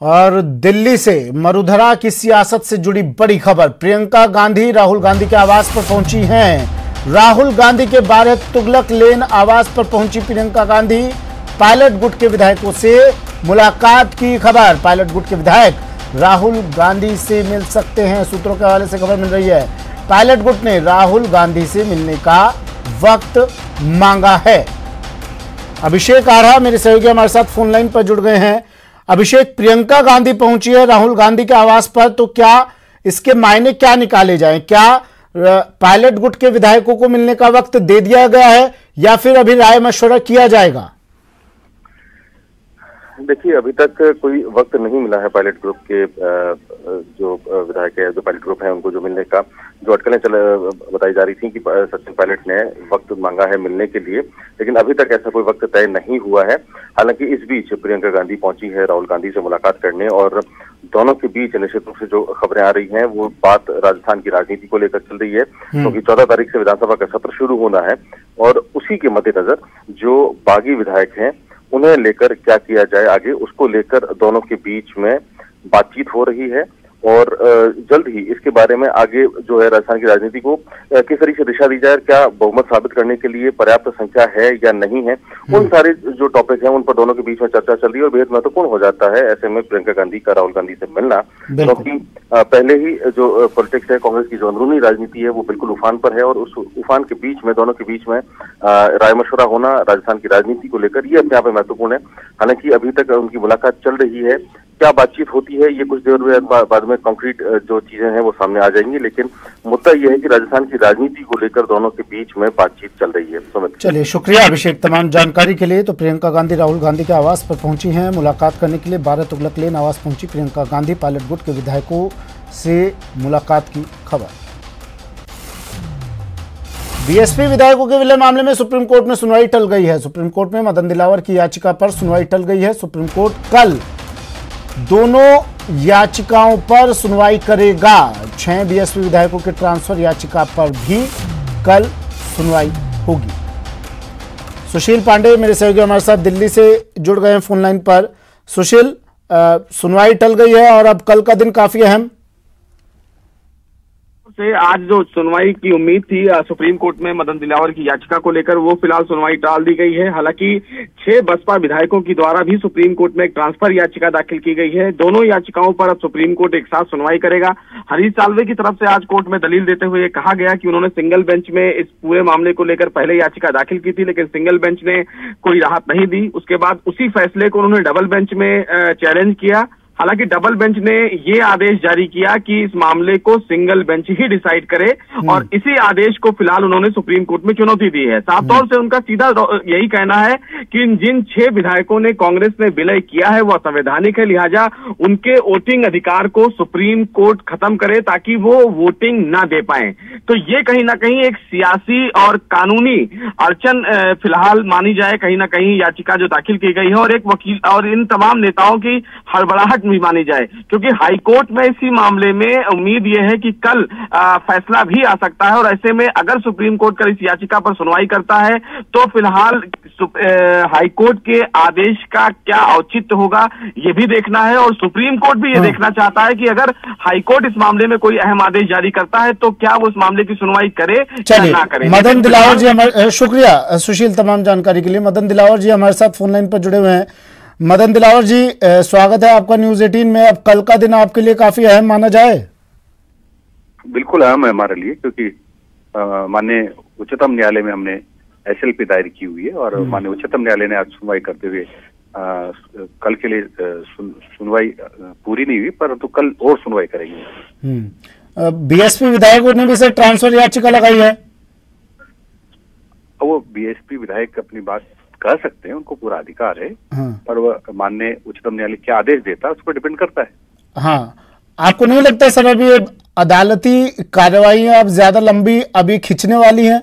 और दिल्ली से मरुधरा की सियासत से जुड़ी बड़ी खबर। प्रियंका गांधी राहुल गांधी के आवास पर पहुंची हैं। राहुल गांधी के 12 तुगलक लेन आवास पर पहुंची प्रियंका गांधी। पायलट गुट के विधायकों से मुलाकात की खबर। पायलट गुट के विधायक राहुल गांधी से मिल सकते हैं, सूत्रों के हवाले से खबर मिल रही है। पायलट गुट ने राहुल गांधी से मिलने का वक्त मांगा है। अभिषेक आर्हा मेरे सहयोगी हमारे साथ फोन लाइन पर जुड़ गए हैं। अभिषेक, प्रियंका गांधी पहुंची है राहुल गांधी के आवास पर, तो क्या इसके मायने क्या निकाले जाएं? क्या पायलट गुट के विधायकों को मिलने का वक्त दे दिया गया है या फिर अभी राय मशवरा किया जाएगा? देखिए, अभी तक कोई वक्त नहीं मिला है पायलट ग्रुप के जो विधायक है, जो पायलट ग्रुप है, उनको जो मिलने का जो अटकलें बताई जा रही थी कि सचिन पायलट ने वक्त मांगा है मिलने के लिए, लेकिन अभी तक ऐसा कोई वक्त तय नहीं हुआ है। हालांकि इस बीच प्रियंका गांधी पहुंची है राहुल गांधी से मुलाकात करने, और दोनों के बीच निश्चित रूप से जो खबरें आ रही हैं वो बात राजस्थान की राजनीति को लेकर चल रही है, क्योंकि 14 तारीख से विधानसभा का सत्र शुरू होना है और उसी के मद्देनजर जो बागी विधायक हैं उन्हें लेकर क्या किया जाए आगे, उसको लेकर दोनों के बीच में बातचीत हो रही है। और जल्द ही इसके बारे में आगे जो है राजस्थान की राजनीति को किस तरीके से दिशा दी जाए, क्या बहुमत साबित करने के लिए पर्याप्त संख्या है या नहीं है, उन सारे जो टॉपिक हैं उन पर दोनों के बीच में चर्चा चल रही है। और बेहद महत्वपूर्ण हो जाता है ऐसे में प्रियंका गांधी का राहुल गांधी से मिलना, क्योंकि पहले ही जो पॉलिटिक्स है, कांग्रेस की जो अंदरूनी राजनीति है वो बिल्कुल उफान पर है, और उस उफान के बीच में दोनों के बीच में राय मशवरा होना राजस्थान की राजनीति को लेकर ये अपने आप में महत्वपूर्ण है। हालांकि अभी तक उनकी मुलाकात चल रही है, क्या बातचीत होती है ये कुछ देर बाद में कंक्रीट जो चीजें हैं वो सामने आ जाएंगी, लेकिन मुद्दा यह है कि राजस्थान की राजनीति को लेकर दोनों के बीच में बातचीत चल रही है। चलिए, शुक्रिया अभिषेक तमाम जानकारी के लिए। तो प्रियंका गांधी राहुल गांधी के आवास पर पहुंची हैं मुलाकात करने के लिए। 12 तुगलक लेन आवास पहुंची प्रियंका गांधी। पायलट गुट के विधायकों से मुलाकात की खबर। बीएसपी विधायकों के विलय मामले में सुप्रीम कोर्ट में सुनवाई टल गई है। सुप्रीम कोर्ट में मदन दिलावर की याचिका पर सुनवाई टल गई है। सुप्रीम कोर्ट कल दोनों याचिकाओं पर सुनवाई करेगा। 6 बीएसपी विधायकों के ट्रांसफर याचिका पर भी कल सुनवाई होगी। सुशील पांडे मेरे सहयोगी हमारे साथ दिल्ली से जुड़ गए हैं फोन लाइन पर। सुशील, सुनवाई टल गई है और अब कल का दिन काफी अहम से आज जो सुनवाई की उम्मीद थी सुप्रीम कोर्ट में मदन दिलावर की याचिका को लेकर, वो फिलहाल सुनवाई टाल दी गई है। हालांकि 6 बसपा विधायकों के द्वारा भी सुप्रीम कोर्ट में एक ट्रांसफर याचिका दाखिल की गई है। दोनों याचिकाओं पर अब सुप्रीम कोर्ट एक साथ सुनवाई करेगा। हरीश साल्वे की तरफ से आज कोर्ट में दलील देते हुए कहा गया कि उन्होंने सिंगल बेंच में इस पूरे मामले को लेकर पहले याचिका दाखिल की थी, लेकिन सिंगल बेंच ने कोई राहत नहीं दी। उसके बाद उसी फैसले को उन्होंने डबल बेंच में चैलेंज किया। हालांकि डबल बेंच ने ये आदेश जारी किया कि इस मामले को सिंगल बेंच ही डिसाइड करे, और इसी आदेश को फिलहाल उन्होंने सुप्रीम कोर्ट में चुनौती दी है। साफ तौर से उनका सीधा यही कहना है कि जिन 6 विधायकों ने कांग्रेस ने विलय किया है वो असंवैधानिक है, लिहाजा उनके वोटिंग अधिकार को सुप्रीम कोर्ट खत्म करे ताकि वो वोटिंग ना दे पाए। तो ये कहीं ना कहीं एक सियासी और कानूनी अड़चन फिलहाल मानी जाए कहीं ना कहीं याचिका जो दाखिल की गई है, और एक वकील और इन तमाम नेताओं की हड़बड़ाहट भी मानी जाए, क्योंकि हाईकोर्ट में इसी मामले में उम्मीद यह है कि कल फैसला भी आ सकता है। और ऐसे में अगर सुप्रीम कोर्ट कल इस याचिका पर सुनवाई करता है तो फिलहाल हाईकोर्ट के आदेश का क्या औचित्य होगा ये भी देखना है, और सुप्रीम कोर्ट भी ये देखना चाहता है कि अगर हाईकोर्ट इस मामले में कोई अहम आदेश जारी करता है तो क्या वो इस मामले की सुनवाई करे या ना करे। मदन दिलावर जी हमारे, शुक्रिया सुशील तमाम जानकारी के लिए। मदन दिलावर जी हमारे साथ फोन लाइन पर जुड़े हुए हैं। मदन दिलावर जी, स्वागत है आपका न्यूज 18 में। अब कल का दिन आपके लिए काफी अहम माना जाए? बिल्कुल अहम है हमारे लिए, क्योंकि माननीय उच्चतम न्यायालय में हमने एसएलपी दायर की हुई है, और माननीय उच्चतम न्यायालय ने आज सुनवाई करते हुए कल के लिए सुनवाई पूरी नहीं हुई, परंतु कल और सुनवाई करेंगे। बीएसपी विधायकों ने भी सर ट्रांसफर याचिका लगाई है। वो बीएसपी विधायक अपनी बात कह सकते हैं, उनको पूरा अधिकार है, पर वह माननीय उच्चतम न्यायालय क्या आदेश देता है उस पर डिपेंड करता है। हाँ, आपको नहीं लगता सर अभी अदालती कार्रवाई अब ज्यादा लंबी अभी खींचने वाली है?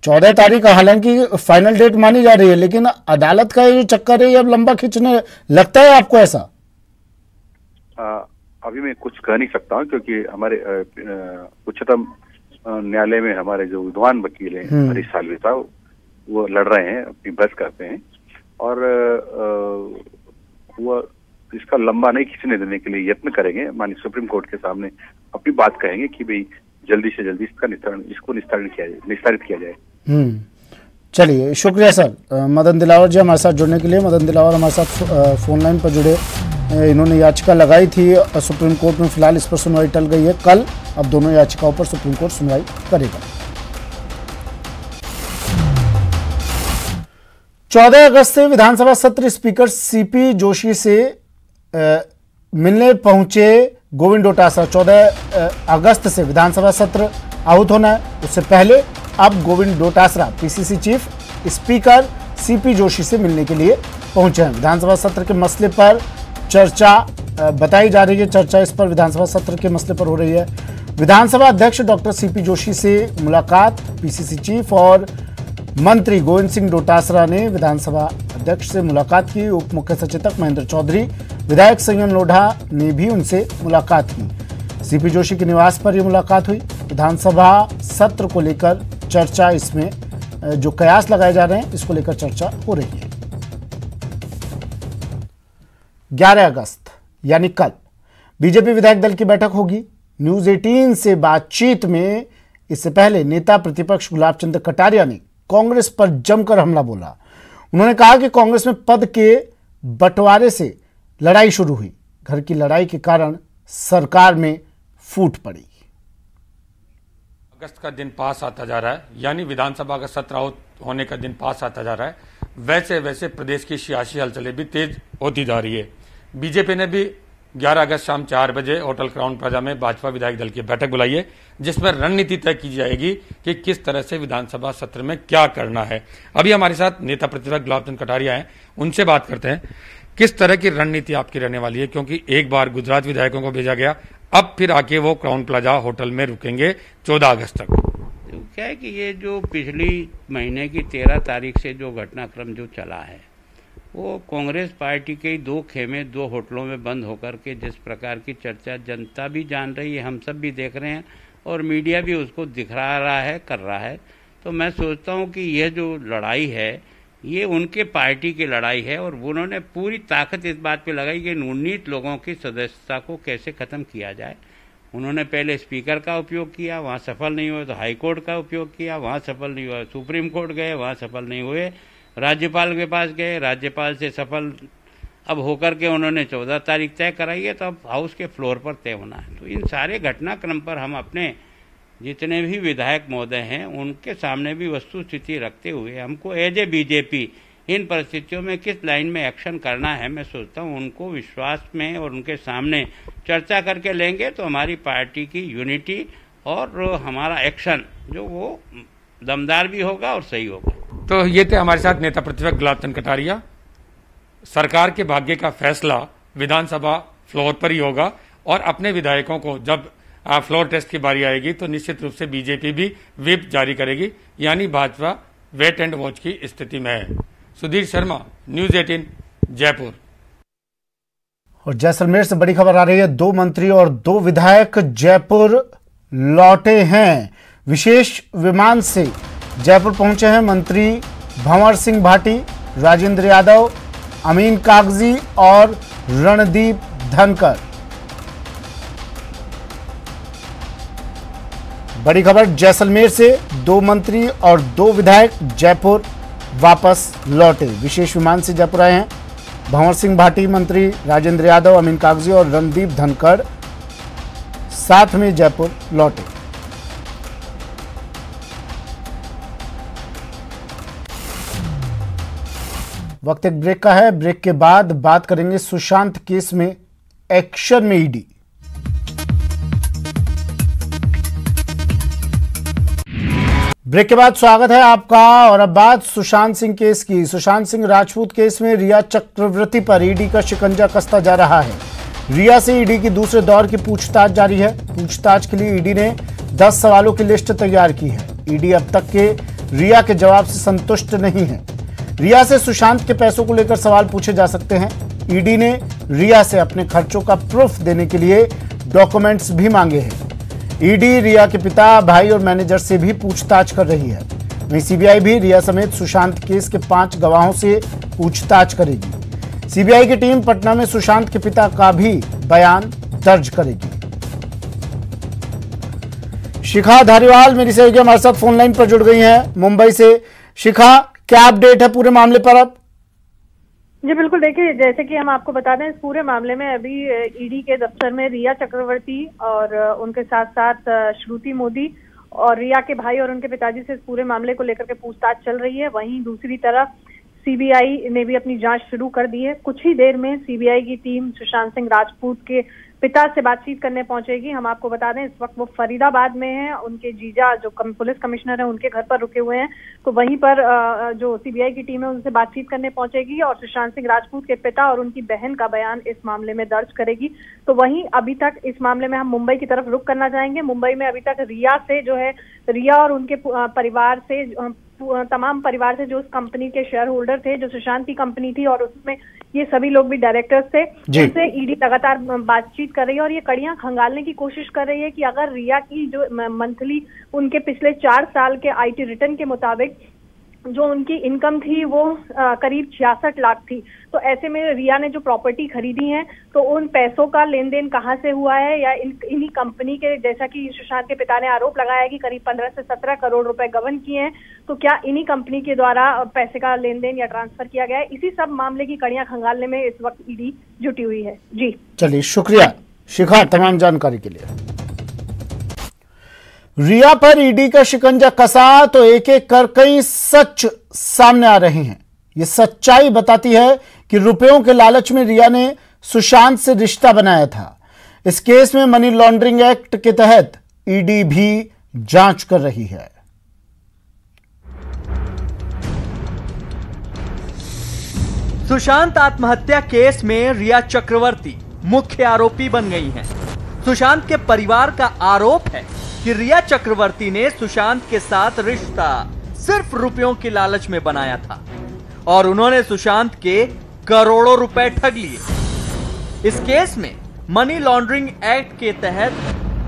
14 तारीख हालांकि फाइनल डेट मानी जा रही है, लेकिन अदालत का ये चक्कर है ये अब लंबा खींचने लगता है आपको ऐसा? अभी मैं कुछ कह नहीं सकता हूँ, क्योंकि हमारे उच्चतम न्यायालय में हमारे जो विद्वान वकील हैं हरीश साल्वे साहब, वो लड़ रहे हैं, अपनी बहस करते हैं, और वो इसका लंबा नहीं खींचने देने के लिए यत्न करेंगे, माननीय सुप्रीम कोर्ट के सामने अपनी बात कहेंगे कि भाई जल्दी से जल्दी निस्तारित किया जाए। चलिए, शुक्रिया सर। मदन दिलावर जी हमारे साथ जुड़ने के लिए। मदन दिलावर हमारे साथ फोन लाइन पर जुड़े। इन्होंने याचिका लगाई थी सुप्रीम कोर्ट में, फिलहाल इस पर सुनवाई टल गई है। कल अब दोनों याचिकाओं पर सुप्रीम कोर्ट सुनवाई करेगा। 14 अगस्त से विधानसभा सत्र स्पीकर सीपी जोशी से मिलने पहुंचे गोविंद डोटासरा। 14 अगस्त से विधानसभा सत्र आहूत होना है, उससे पहले अब Govind Dotasra PCC chief speaker CP Joshi से मिलने के लिए पहुंचे हैं। विधानसभा सत्र के मसले पर चर्चा बताई जा रही है। चर्चा इस पर विधानसभा सत्र के मसले पर हो रही है। विधानसभा अध्यक्ष डॉक्टर सीपी जोशी से मुलाकात। पीसीसी चीफ और मंत्री गोविंद सिंह डोटासरा ने विधानसभा अध्यक्ष से मुलाकात की। उप मुख्य सचेतक महेंद्र चौधरी, विधायक संयम लोढ़ा ने भी उनसे मुलाकात की। सीपी जोशी के निवास पर यह मुलाकात हुई। विधानसभा सत्र को लेकर चर्चा, इसमें जो कयास लगाए जा रहे हैं इसको लेकर चर्चा हो रही है। 11 अगस्त यानी कल बीजेपी विधायक दल की बैठक होगी। न्यूज 18 से बातचीत में इससे पहले नेता प्रतिपक्ष गुलाब चंद कटारिया ने कांग्रेस पर जमकर हमला बोला। उन्होंने कहा कि कांग्रेस में पद के बंटवारे से लड़ाई शुरू हुई। घर की लड़ाई के कारण सरकार में फूट पड़ी। अगस्त का दिन पास आता जा रहा है, यानी विधानसभा का सत्र होने का दिन पास आता जा रहा है। वैसे वैसे प्रदेश की सियासी हलचलें भी तेज होती जा रही है। बीजेपी ने भी 11 अगस्त शाम 4 बजे होटल क्राउन प्लाजा में भाजपा विधायक दल की बैठक बुलाई है, जिसमें रणनीति तय की जाएगी कि किस तरह से विधानसभा सत्र में क्या करना है। अभी हमारे साथ नेता प्रतिपक्ष गुलाब चंद कटारिया हैं, उनसे बात करते हैं। किस तरह की रणनीति आपकी रहने वाली है, क्योंकि एक बार गुजरात विधायकों को भेजा गया, अब फिर आके वो क्राउन प्लाजा होटल में रुकेंगे 14 अगस्त तक। तो क्या है कि ये जो पिछली महीने की 13 तारीख से जो घटनाक्रम जो चला है, वो कांग्रेस पार्टी के 2 खेमे 2 होटलों में बंद होकर के जिस प्रकार की चर्चा जनता भी जान रही है, हम सब भी देख रहे हैं और मीडिया भी उसको दिखा रहा है, कर रहा है। तो मैं सोचता हूँ कि यह जो लड़ाई है ये उनके पार्टी की लड़ाई है और उन्होंने पूरी ताकत इस बात पे लगाई कि 19 लोगों की सदस्यता को कैसे ख़त्म किया जाए। उन्होंने पहले स्पीकर का उपयोग किया, वहाँ सफल नहीं हुए, तो हाई कोर्ट का उपयोग किया, वहाँ सफल नहीं हुआ, सुप्रीम कोर्ट गए, वहाँ सफल नहीं हुए, राज्यपाल के पास गए, राज्यपाल से सफल अब होकर के उन्होंने 14 तारीख तय कराई है, तो अब हाउस के फ्लोर पर तय होना है। तो इन सारे घटनाक्रम पर हम अपने जितने भी विधायक महोदय हैं उनके सामने भी वस्तु स्थिति रखते हुए हमको एज ए बीजेपी इन परिस्थितियों में किस लाइन में एक्शन करना है, मैं सोचता हूँ उनको विश्वास में और उनके सामने चर्चा करके लेंगे तो हमारी पार्टी की यूनिटी और हमारा एक्शन जो वो दमदार भी होगा और सही होगा। तो ये थे हमारे साथ नेता प्रतिपक्ष गुलाब चंद कटारिया। सरकार के भाग्य का फैसला विधानसभा फ्लोर पर ही होगा और अपने विधायकों को जब फ्लोर टेस्ट की बारी आएगी तो निश्चित रूप से बीजेपी भी व्हिप जारी करेगी, यानी भाजपा वेट एंड वॉच की स्थिति में है। सुधीर शर्मा, न्यूज 18, जयपुर। और जैसलमेर से बड़ी खबर आ रही है, 2 मंत्री और 2 विधायक जयपुर लौटे हैं। विशेष विमान से जयपुर पहुंचे हैं मंत्री भंवर सिंह भाटी, राजेंद्र यादव, अमीन कागजी और रणदीप धनखड़। बड़ी खबर जैसलमेर से 2 मंत्री और 2 विधायक जयपुर वापस लौटे। विशेष विमान से जयपुर आए हैं भंवर सिंह भाटी, मंत्री राजेंद्र यादव, अमीन कागजी और रणदीप धनखड़ साथ में जयपुर लौटे। वक्त एक ब्रेक का है। ब्रेक के बाद बात करेंगे सुशांत केस में एक्शन में ईडी। ब्रेक के बाद स्वागत है आपका। और अब बात सुशांत सिंह केस की। सुशांत सिंह राजपूत केस में रिया चक्रवर्ती पर ईडी का शिकंजा कसता जा रहा है। रिया से ईडी की दूसरे दौर की पूछताछ जारी है। पूछताछ के लिए ईडी ने 10 सवालों की लिस्ट तैयार की है। ईडी अब तक के रिया के जवाब से संतुष्ट नहीं है। रिया से सुशांत के पैसों को लेकर सवाल पूछे जा सकते हैं। ईडी ने रिया से अपने खर्चों का प्रूफ देने के लिए डॉक्यूमेंट्स भी मांगे हैं। ईडी रिया के पिता, भाई और मैनेजर से भी पूछताछ कर रही है। वहीं सीबीआई भी रिया समेत सुशांत केस के 5 गवाहों से पूछताछ करेगी। सीबीआई की टीम पटना में सुशांत के पिता का भी बयान दर्ज करेगी। शिखा धारीवाल मेरी सहयोगी हमारे साथ फोन लाइन पर जुड़ गई हैं मुंबई से। शिखा, क्या अपडेट है पूरे मामले पर अब? जी बिल्कुल, देखिए जैसे कि हम आपको बता दें, इस पूरे मामले में अभी ईडी के दफ्तर में रिया चक्रवर्ती और उनके साथ साथ श्रुति मोदी और रिया के भाई और उनके पिताजी से इस पूरे मामले को लेकर के पूछताछ चल रही है। वहीं दूसरी तरफ सीबीआई ने भी अपनी जांच शुरू कर दी है। कुछ ही देर में सीबीआई की टीम सुशांत सिंह राजपूत के पिता से बातचीत करने पहुंचेगी। हम आपको बता दें, इस वक्त वो फरीदाबाद में हैं। उनके जीजा जो पुलिस कमिश्नर हैं उनके घर पर रुके हुए हैं। तो वहीं पर जो सीबीआई की टीम है उनसे बातचीत करने पहुंचेगी और सुशांत सिंह राजपूत के पिता और उनकी बहन का बयान इस मामले में दर्ज करेगी। तो वहीं अभी तक इस मामले में हम मुंबई की तरफ रुख करना चाहेंगे। मुंबई में अभी तक रिया और उनके परिवार से, तमाम परिवार से, जो उस कंपनी के शेयर होल्डर थे, जो सुशांत की कंपनी थी और उसमें ये सभी लोग भी डायरेक्टर्स थे, उनसे ईडी लगातार बातचीत कर रही है और ये कड़ियां खंगालने की कोशिश कर रही है कि अगर रिया की जो मंथली उनके पिछले 4 साल के आईटी रिटर्न के मुताबिक जो उनकी इनकम थी वो करीब 66 लाख थी, तो ऐसे में रिया ने जो प्रॉपर्टी खरीदी है तो उन पैसों का लेन देन कहाँ से हुआ है, या इन्हीं कंपनी के, जैसा कि सुशांत के पिता ने आरोप लगाया कि करीब 15 से 17 करोड़ रुपए गबन किए हैं, तो क्या इन्हीं कंपनी के द्वारा पैसे का लेन देन या ट्रांसफर किया गया है? इसी सब मामले की कड़ियां खंगालने में इस वक्त ईडी जुटी हुई है। जी चलिए, शुक्रिया शिखा तमाम जानकारी के लिए। रिया पर ईडी का शिकंजा कसा तो एक एक कर कई सच सामने आ रहे हैं। ये सच्चाई बताती है कि रुपयों के लालच में रिया ने सुशांत से रिश्ता बनाया था। इस केस में मनी लॉन्ड्रिंग एक्ट के तहत ईडी भी जांच कर रही है। सुशांत आत्महत्या केस में रिया चक्रवर्ती मुख्य आरोपी बन गई हैं। सुशांत के परिवार का आरोप है कि रिया चक्रवर्ती ने सुशांत के साथ रिश्ता सिर्फ रुपयों की लालच में बनाया था और उन्होंने सुशांत के करोड़ों रुपए ठग लिए। इस केस में मनी लॉन्ड्रिंग एक्ट के तहत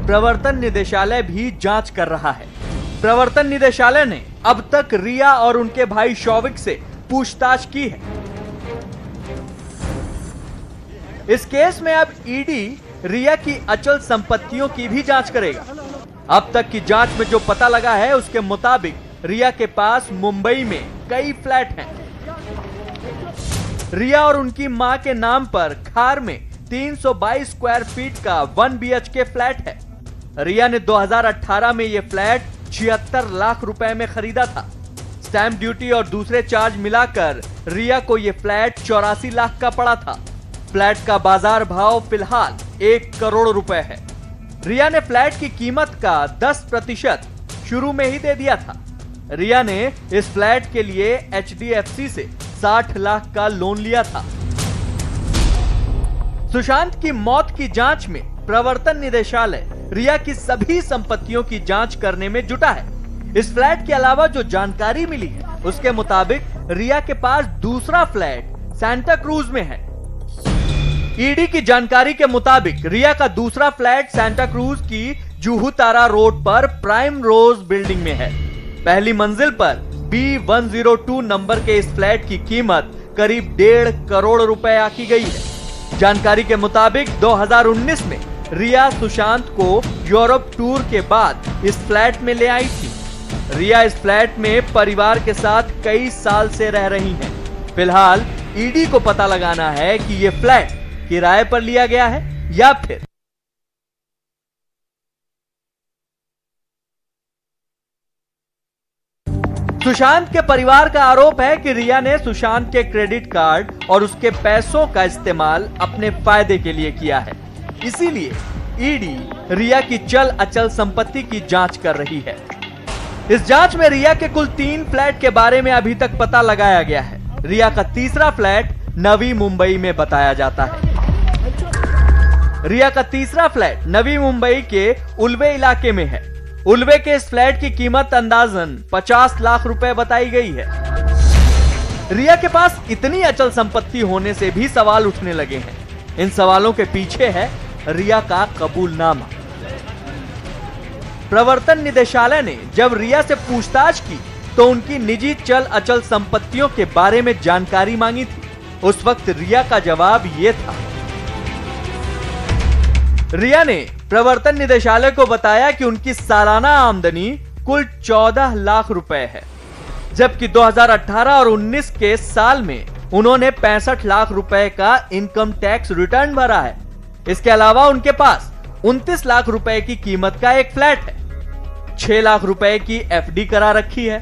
प्रवर्तन निदेशालय भी जांच कर रहा है। प्रवर्तन निदेशालय ने अब तक रिया और उनके भाई शौविक से पूछताछ की है। इस केस में अब ईडी रिया की अचल संपत्तियों की भी जांच करेगा। अब तक की जांच में जो पता लगा है उसके मुताबिक रिया के पास मुंबई में कई फ्लैट हैं। रिया और उनकी मां के नाम पर खार में 322 स्क्वायर फीट का 1 BHK फ्लैट है। रिया ने 2018 में यह फ्लैट 76 लाख रुपए में खरीदा था। स्टैंप ड्यूटी और दूसरे चार्ज मिलाकर रिया को यह फ्लैट 84 लाख का पड़ा था। फ्लैट का बाजार भाव फिलहाल 1 करोड़ रुपए है। रिया ने फ्लैट की कीमत का 10% शुरू में ही दे दिया था। रिया ने इस फ्लैट के लिए HDFC से 60 लाख का लोन लिया था। सुशांत की मौत की जांच में प्रवर्तन निदेशालय रिया की सभी संपत्तियों की जांच करने में जुटा है। इस फ्लैट के अलावा जो जानकारी मिली है उसके मुताबिक रिया के पास दूसरा फ्लैट सांता क्रूज में है। ईडी की जानकारी के मुताबिक रिया का दूसरा फ्लैट सांता क्रूज की जूहू तारा रोड पर प्राइम रोज बिल्डिंग में है। पहली मंजिल पर B102 नंबर के इस फ्लैट की कीमत करीब 1.5 करोड़ रुपए आकी गई है। जानकारी के मुताबिक 2019 में रिया सुशांत को यूरोप टूर के बाद इस फ्लैट में ले आई थी। रिया इस फ्लैट में परिवार के साथ कई साल से रह रही हैं। फिलहाल ईडी को पता लगाना है कि यह फ्लैट किराए पर लिया गया है या फिर सुशांत के परिवार का आरोप है कि रिया ने सुशांत के क्रेडिट कार्ड और उसके पैसों का इस्तेमाल अपने फायदे के लिए किया है। इसीलिए ईडी रिया की चल अचल संपत्ति की जांच कर रही है। इस जांच में रिया के कुल 3 फ्लैट के बारे में अभी तक पता लगाया गया है। रिया का तीसरा फ्लैट नवी मुंबई में बताया जाता है। रिया का तीसरा फ्लैट नवी मुंबई के उल्वे इलाके में है। उल्वे के इस फ्लैट की कीमत अंदाजन 50 लाख रुपए बताई गई है। रिया के पास इतनी अचल संपत्ति होने से भी सवाल उठने लगे हैं। इन सवालों के पीछे है रिया का कबूलनामा। प्रवर्तन निदेशालय ने जब रिया से पूछताछ की तो उनकी निजी चल अचल संपत्तियों के बारे में जानकारी मांगी थी। उस वक्त रिया का जवाब ये था। रिया ने प्रवर्तन निदेशालय को बताया कि उनकी सालाना आमदनी कुल 14 लाख रुपए है, जबकि 2018 और 19 के साल में उन्होंने 65 लाख रुपए का इनकम टैक्स रिटर्न भरा है। इसके अलावा उनके पास 29 लाख रुपए की कीमत का एक फ्लैट है, 6 लाख रुपए की एफडी करा रखी है,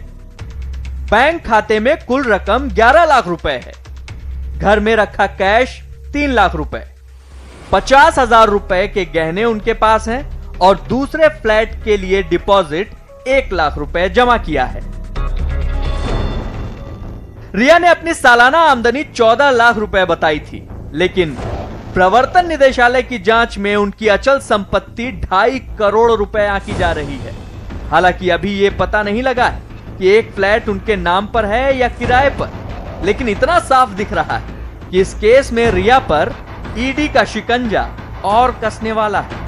बैंक खाते में कुल रकम 11 लाख रुपए है, घर में रखा कैश 3 लाख रुपए, 50,000 रुपए के गहने उनके पास हैं और दूसरे फ्लैट के लिए डिपॉजिट 1 लाख रुपए जमा किया है। रिया ने अपनी सालाना आमदनी 14 लाख रुपए बताई थी, लेकिन प्रवर्तन निदेशालय की जांच में उनकी अचल संपत्ति 2.5 करोड़ रुपए आंकी जा रही है। हालांकि अभी यह पता नहीं लगा है कि एक फ्लैट उनके नाम पर है या किराए पर, लेकिन इतना साफ दिख रहा है कि इस केस में रिया पर ईडी का शिकंजा और कसने वाला है।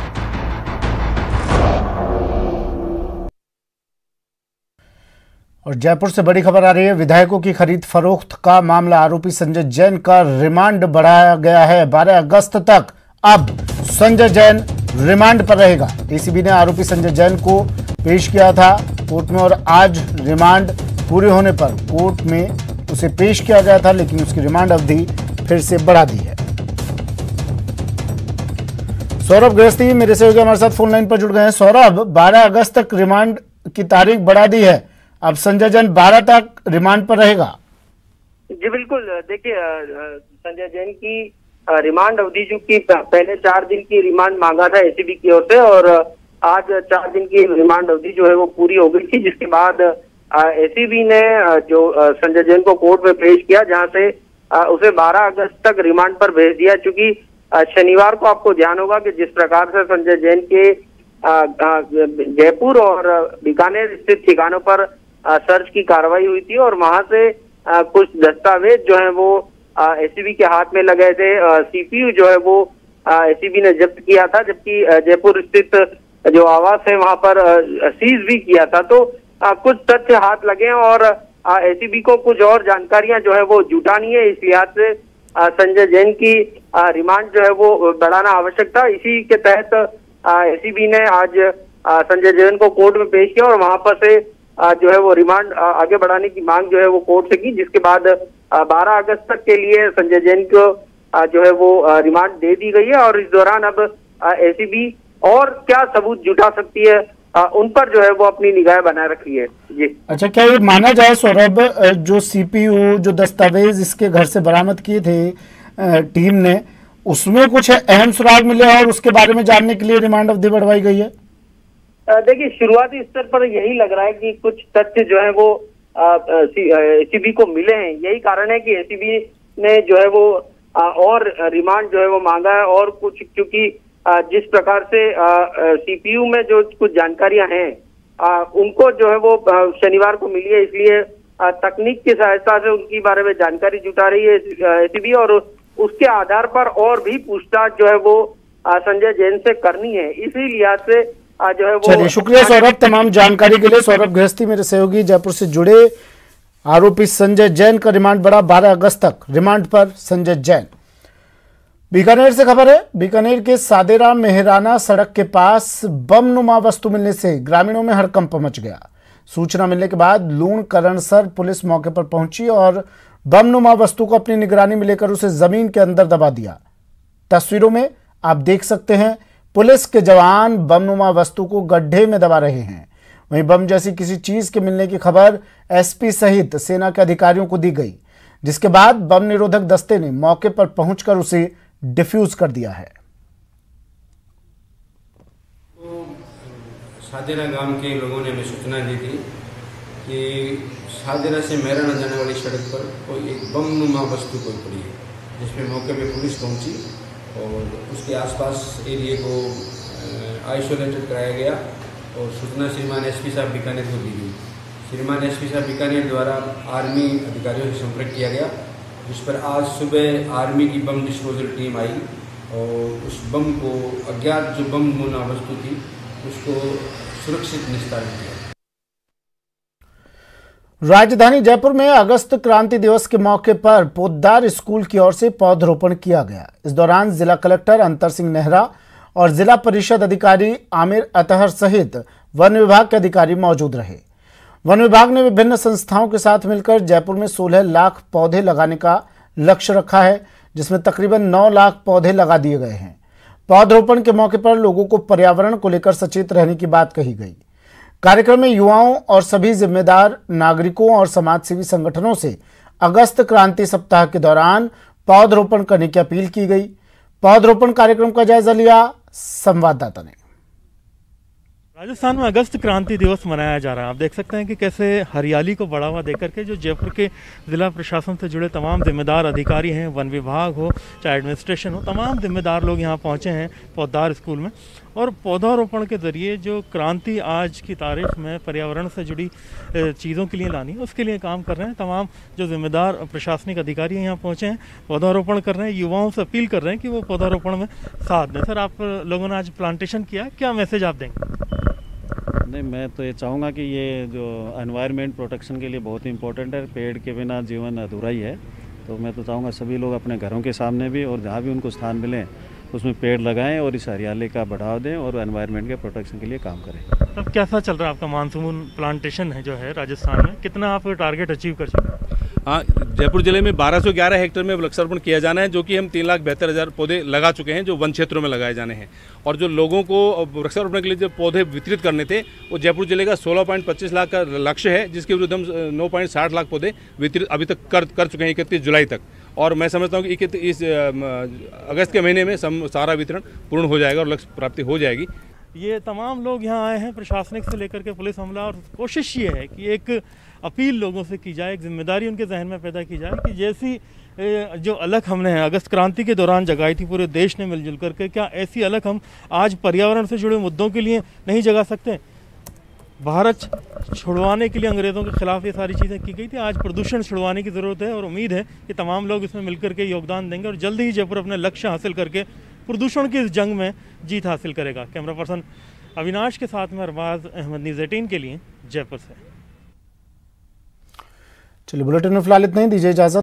और जयपुर से बड़ी खबर आ रही है। विधायकों की खरीद फरोख्त का मामला, आरोपी संजय जैन का रिमांड बढ़ाया गया है 12 अगस्त तक। अब संजय जैन रिमांड पर रहेगा। एसीबी ने आरोपी संजय जैन को पेश किया था कोर्ट में और आज रिमांड पूरे होने पर कोर्ट में उसे पेश किया गया था, लेकिन उसकी रिमांड अवधि फिर से बढ़ा दी है। सौरभ गृहस्थी मेरे सहयोगी हमारे साथ फोन लाइन पर जुड़ गए हैं। सौरभ, 12 अगस्त तक रिमांड की तारीख बढ़ा दी है, अब संजय जैन 12 तक रिमांड पर रहेगा। जी बिल्कुल, देखिए संजय जैन की रिमांड अवधि जो कि पहले 4 दिन की रिमांड मांगा था एसीबी की ओर से, और आज 4 दिन की रिमांड अवधि जो है वो पूरी हो गई थी, जिसके बाद एसीबी ने जो संजय जैन को कोर्ट में पेश किया, जहां से उसे 12 अगस्त तक रिमांड पर भेज दिया। चूंकि शनिवार को आपको ध्यान होगा कि जिस प्रकार से संजय जैन के जयपुर और बीकानेर स्थित ठिकानों पर सर्च की कार्रवाई हुई थी और वहां से कुछ दस्तावेज जो है वो एसीबी के हाथ में लगे थे। सीपीयू जो है वो एसीबी ने जब्त किया था, जबकि जयपुर स्थित जो आवास है वहां पर सीज भी किया था। तो कुछ तथ्य हाथ लगे और एसीबी को कुछ और जानकारियां जो है वो जुटानी है। इस लिहाज से संजय जैन की रिमांड जो है वो बढ़ाना आवश्यक था। इसी के तहत एसीबी ने आज संजय जैन को कोर्ट में पेश किया और वहां पर से जो है वो रिमांड आगे बढ़ाने की मांग जो है वो कोर्ट से की, जिसके बाद 12 अगस्त तक के लिए संजय जैन को जो है वो रिमांड दे दी गई है। और इस दौरान अब एसीबी और क्या सबूत जुटा सकती है उन पर जो है वो अपनी निगाह बनाए रखी है। जी अच्छा, क्या ये माना जाए सौरभ, जो सीपीयू जो दस्तावेज इसके घर से बरामद किए थे टीम ने, उसमें कुछ अहम सुराग मिले और उसके बारे में जानने के लिए रिमांड अवधि बढ़वाई गई है? देखिए, शुरुआती स्तर पर यही लग रहा है कि कुछ तथ्य जो है वो एसीबी को मिले हैं। यही कारण है कि एसीबी ने जो है वो और रिमांड जो है वो मांगा है। और कुछ, क्योंकि जिस प्रकार से सीपीयू में जो कुछ जानकारियां हैं उनको जो है वो शनिवार को मिली है, इसलिए तकनीक की सहायता से उनकी बारे में जानकारी जुटा रही है एसीबी, और उसके आधार पर और भी पूछताछ जो है वो संजय जैन से करनी है। इसी लिहाज से जो है वो। चलिए, शुक्रिया सौरभ तमाम जानकारी के लिए। सौरभ गृहस्थी मेरे सहयोगी जयपुर से जुड़े। आरोपी संजय जैन का रिमांड बढ़ा 12 अगस्त तक, रिमांड पर संजय जैन। बीकानेर से खबर है। बीकानेर के सादेरा मेहराना सड़क के पास बम नुमा वस्तु मिलने से ग्रामीणों में हड़कंप मच गया। सूचना मिलने के बाद लूण करणसर पुलिस मौके पर पहुंची और बम नुमा वस्तु को अपनी निगरानी में लेकर उसे जमीन के अंदर दबा दिया। तस्वीरों में आप देख सकते हैं पुलिस के जवान बमनुमा वस्तु को गड्ढे में दबा रहे हैं। वहीं बम जैसी किसी चीज के मिलने की खबर एसपी सहित सेना के अधिकारियों को दी गई, जिसके बाद बम निरोधक दस्ते ने मौके पर पहुंचकर उसे डिफ्यूज कर दिया है। तो सादेरा गांव के लोगों ने हमें सूचना दी थी कि सादेरा से मेहराना जाने वाली सड़क पर कोई एक बमनुमा वस्तु कोई पड़ी है, जिसमें मौके पर पुलिस पहुंची और उसके आसपास एरिए को आइसोलेटेड कराया गया और सूचना श्रीमान एसपी साहब बीकानेर को दी गई। श्रीमान एसपी साहब बीकानेर द्वारा आर्मी अधिकारियों से संपर्क किया गया, जिस पर आज सुबह आर्मी की बम डिस्पोजल टीम आई और उस बम को, अज्ञात जो बम नमूना वस्तु थी, उसको सुरक्षित निस्तारण किया। राजधानी जयपुर में अगस्त क्रांति दिवस के मौके पर पोद्दार स्कूल की ओर से पौधरोपण किया गया। इस दौरान जिला कलेक्टर अंतर सिंह नेहरा और जिला परिषद अधिकारी आमिर अतहर सहित वन विभाग के अधिकारी मौजूद रहे। वन विभाग ने विभिन्न संस्थाओं के साथ मिलकर जयपुर में 16 लाख पौधे लगाने का लक्ष्य रखा है, जिसमें तकरीबन 9 लाख पौधे लगा दिए गए हैं। पौधरोपण के मौके पर लोगों को पर्यावरण को लेकर सचेत रहने की बात कही गई। कार्यक्रम में युवाओं और सभी जिम्मेदार नागरिकों और समाजसेवी संगठनों से अगस्त क्रांति सप्ताह के दौरान पौधरोपण करने की अपील की गई। पौधरोपण कार्यक्रम का जायजा लिया संवाददाता ने। राजस्थान में अगस्त क्रांति दिवस मनाया जा रहा है। आप देख सकते हैं कि कैसे हरियाली को बढ़ावा देकर के जो जयपुर के जिला प्रशासन से जुड़े तमाम जिम्मेदार अधिकारी हैं, वन विभाग हो चाहे एडमिनिस्ट्रेशन हो, तमाम जिम्मेदार लोग यहाँ पहुँचे हैं पोद्दार स्कूल में। और पौधारोपण के ज़रिए जो क्रांति आज की तारीख में पर्यावरण से जुड़ी चीज़ों के लिए लानी, उसके लिए काम कर रहे हैं। तमाम जो जिम्मेदार प्रशासनिक अधिकारी यहाँ पहुँचे हैं, पौधारोपण कर रहे हैं। युवाओं से अपील कर रहे हैं कि वो पौधारोपण में साथ दें। सर, आप लोगों ने आज प्लांटेशन किया, क्या मैसेज आप देंगे? नहीं, मैं तो ये चाहूँगा कि ये जो एनवायरनमेंट प्रोटेक्शन के लिए बहुत ही इम्पोर्टेंट है। पेड़ के बिना जीवन अधूरा ही है। तो मैं तो चाहूँगा सभी लोग अपने घरों के सामने भी और जहाँ भी उनको स्थान मिले उसमें पेड़ लगाएं और इस हरियाली का बढ़ावा दें और एनवायरनमेंट के प्रोटेक्शन के लिए काम करें। अब कैसा चल रहा है आपका मानसून प्लांटेशन है जो है राजस्थान में, कितना आप टारगेट अचीव कर चुके? हाँ, जयपुर जिले में 1211 हेक्टेयर में वृक्षारोपण किया जाना है, जो कि हम 3,72,000 पौधे लगा चुके हैं, जो वन क्षेत्रों में लगाए जाने हैं। और जो लोगों को वृक्षारोपण के लिए जो पौधे वितरित करने थे, वो जयपुर जिले का 16.25 लाख का लक्ष्य है, जिसके विरुद्ध हम 9.60 लाख पौधे वितरित अभी तक कर चुके हैं 31 जुलाई तक। और मैं समझता हूँ कि इस अगस्त के महीने में सारा वितरण पूर्ण हो जाएगा और लक्ष्य प्राप्ति हो जाएगी। ये तमाम लोग यहाँ आए हैं, प्रशासनिक से लेकर के पुलिस अमला, और कोशिश ये है कि एक अपील लोगों से की जाए, एक जिम्मेदारी उनके जहन में पैदा की जाए कि जैसी जो अलख हमने अगस्त क्रांति के दौरान जगाई थी पूरे देश ने मिलजुल करके, क्या ऐसी अलख हम आज पर्यावरण से जुड़े मुद्दों के लिए नहीं जगा सकते? भारत छुड़वाने के लिए अंग्रेज़ों के खिलाफ ये सारी चीज़ें की गई थी। आज प्रदूषण छुड़वाने की ज़रूरत है और उम्मीद है कि तमाम लोग इसमें मिलकर के योगदान देंगे और जल्दी ही जयपुर अपने लक्ष्य हासिल करके प्रदूषण की इस जंग में जीत हासिल करेगा। कैमरा पर्सन अविनाश के साथ में अरबाज अहमद, न्यूज़ 18 के लिए जयपुर से। चलिए, बुलेटिन में फिलहाल इतना ही, दीजिए इजाजत।